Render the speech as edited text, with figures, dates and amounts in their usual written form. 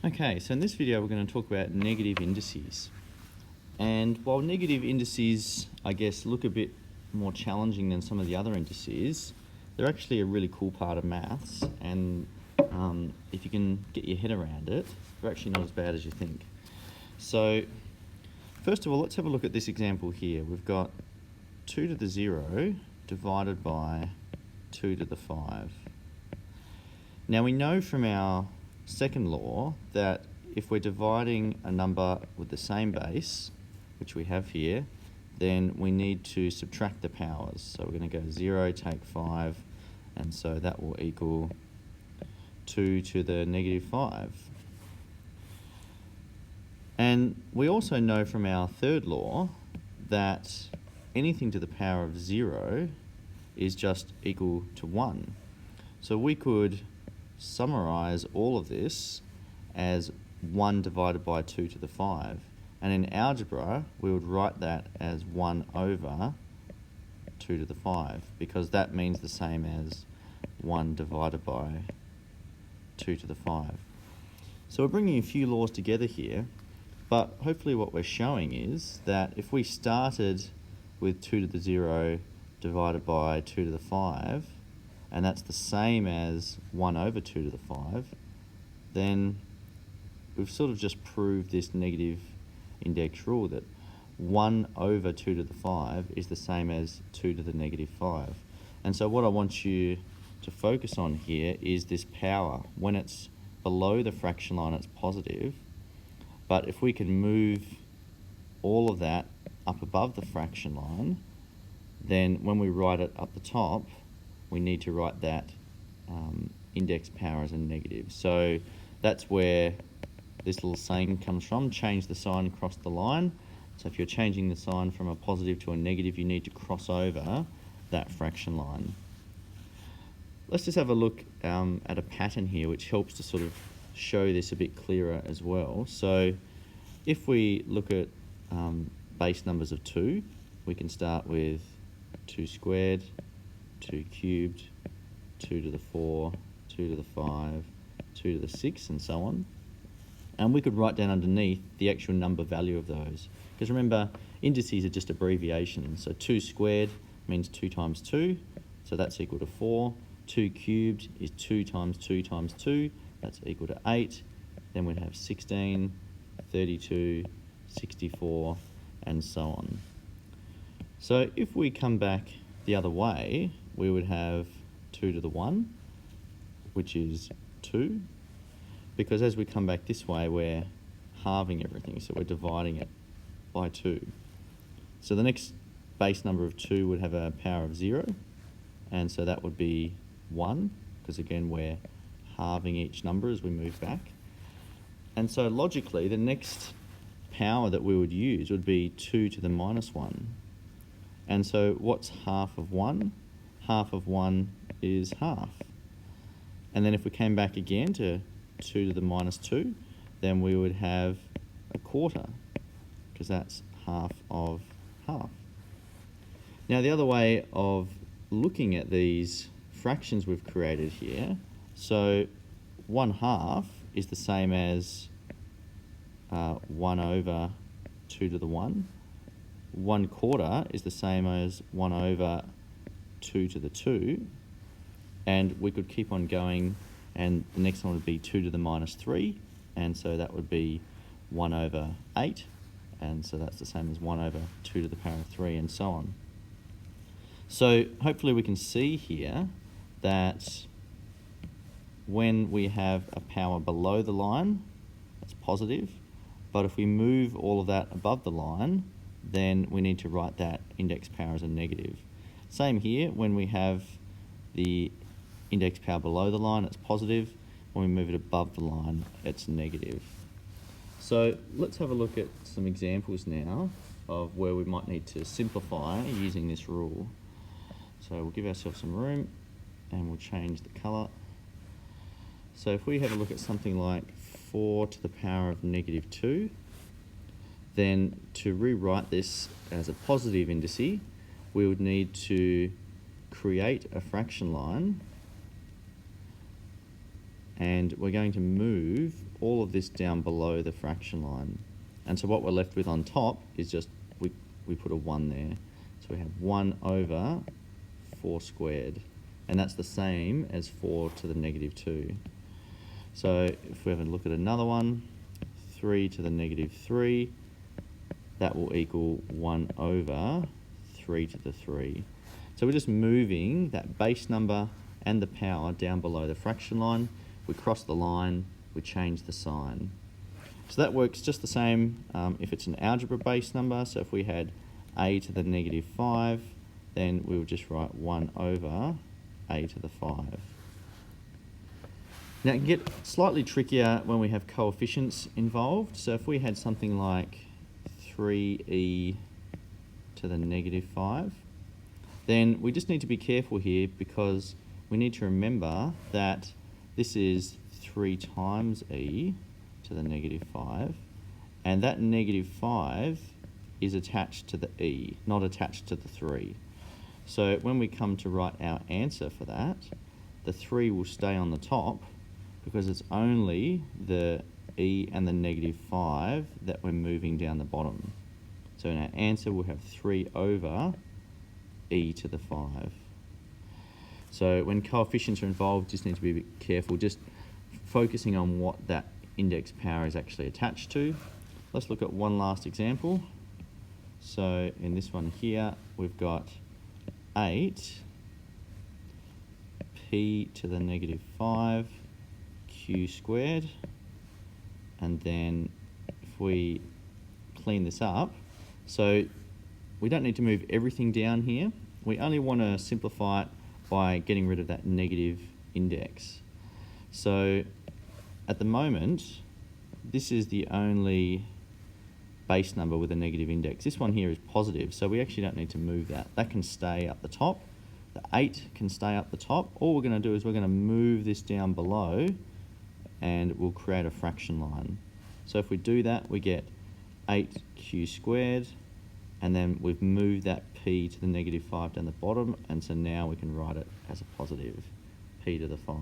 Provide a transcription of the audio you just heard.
Okay, so in this video we're going to talk about negative indices. And while negative indices, I guess, look a bit more challenging than some of the other indices, they're actually a really cool part of maths, and if you can get your head around it, they're actually not as bad as you think. So, first of all, let's have a look at this example here. We've got 2 to the 0 divided by 2 to the 5. Now we know from our second law that if we're dividing a number with the same base, which we have here, then we need to subtract the powers. So we're going to go 0, take 5, and so that will equal 2 to the negative 5. And we also know from our third law that anything to the power of 0 is just equal to 1. So we could summarize all of this as 1 divided by 2 to the 5. And in algebra, we would write that as 1 over 2 to the 5, because that means the same as 1 divided by 2 to the 5. So we're bringing a few laws together here, but hopefully what we're showing is that if we started with 2 to the 0 divided by 2 to the 5, and that's the same as 1 over 2 to the 5, then we've sort of just proved this negative index rule that 1 over 2 to the 5 is the same as 2 to the negative 5. And so what I want you to focus on here is this power. When it's below the fraction line, it's positive, but if we can move all of that up above the fraction line, then when we write it up the top, we need to write that index power as a negative. So that's where this little saying comes from: change the sign across the line. So if you're changing the sign from a positive to a negative, you need to cross over that fraction line. Let's just have a look at a pattern here which helps to sort of show this a bit clearer as well. So if we look at base numbers of 2, we can start with 2 squared, 2 cubed, 2 to the 4, 2 to the 5, 2 to the 6, and so on. And we could write down underneath the actual number value of those. Because remember, indices are just abbreviations. So 2 squared means 2 times 2, so that's equal to 4. 2 cubed is 2 times 2 times 2, that's equal to 8. Then we'd have 16, 32, 64, and so on. So if we come back the other way, we would have 2 to the 1, which is 2, because as we come back this way, we're halving everything, so we're dividing it by 2. So the next base number of 2 would have a power of 0, and so that would be 1, because again, we're halving each number as we move back. And so logically, the next power that we would use would be 2 to the minus 1. And so what's half of 1? Half of 1 is half. And then if we came back again to 2 to the minus 2, then we would have a quarter, because that's half of half. Now the other way of looking at these fractions we've created here, so 1/2 is the same as 1 over 2 to the 1. 1/4 is the same as 1 over 2 to the 2, and we could keep on going, and the next one would be 2 to the minus 3, and so that would be 1 over 8, and so that's the same as 1 over 2 to the power of 3, and so on. So hopefully we can see here that when we have a power below the line, that's positive, but if we move all of that above the line, then we need to write that index power as a negative. Same here, when we have the index power below the line, it's positive. When we move it above the line, it's negative. So let's have a look at some examples now of where we might need to simplify using this rule. So we'll give ourselves some room and we'll change the colour. So if we have a look at something like 4 to the power of negative 2, then to rewrite this as a positive indice, we would need to create a fraction line and we're going to move all of this down below the fraction line. And so what we're left with on top is just, we put a 1 there. So we have 1 over 4 squared. And that's the same as 4 to the negative 2. So if we have a look at another one, 3 to the negative 3, that will equal 1 over 3 to the 3. So we're just moving that base number and the power down below the fraction line. We cross the line, we change the sign. So that works just the same if it's an algebra base number. So if we had a to the negative 5, then we would just write 1 over a to the 5. Now it can get slightly trickier when we have coefficients involved. So if we had something like 3e to the negative 5, then we just need to be careful here because we need to remember that this is 3 times e to the negative 5, and that negative 5 is attached to the e, not attached to the 3. So when we come to write our answer for that, the 3 will stay on the top because it's only the e and the negative 5 that we're moving down the bottom. So in our answer we'll have 3 over e to the 5. So when coefficients are involved, just need to be a bit careful, just focusing on what that index power is actually attached to. Let's look at one last example. So in this one here, we've got 8 p to the negative 5 q squared, and then if we clean this up, so we don't need to move everything down here. We only want to simplify it by getting rid of that negative index. So at the moment, this is the only base number with a negative index. This one here is positive, so we actually don't need to move that. That can stay up the top. The 8 can stay up the top. All we're going to do is we're going to move this down below and we'll create a fraction line. So if we do that, we get 8q squared, and then we've moved that p to the negative 5 down the bottom, and so now we can write it as a positive p to the 5.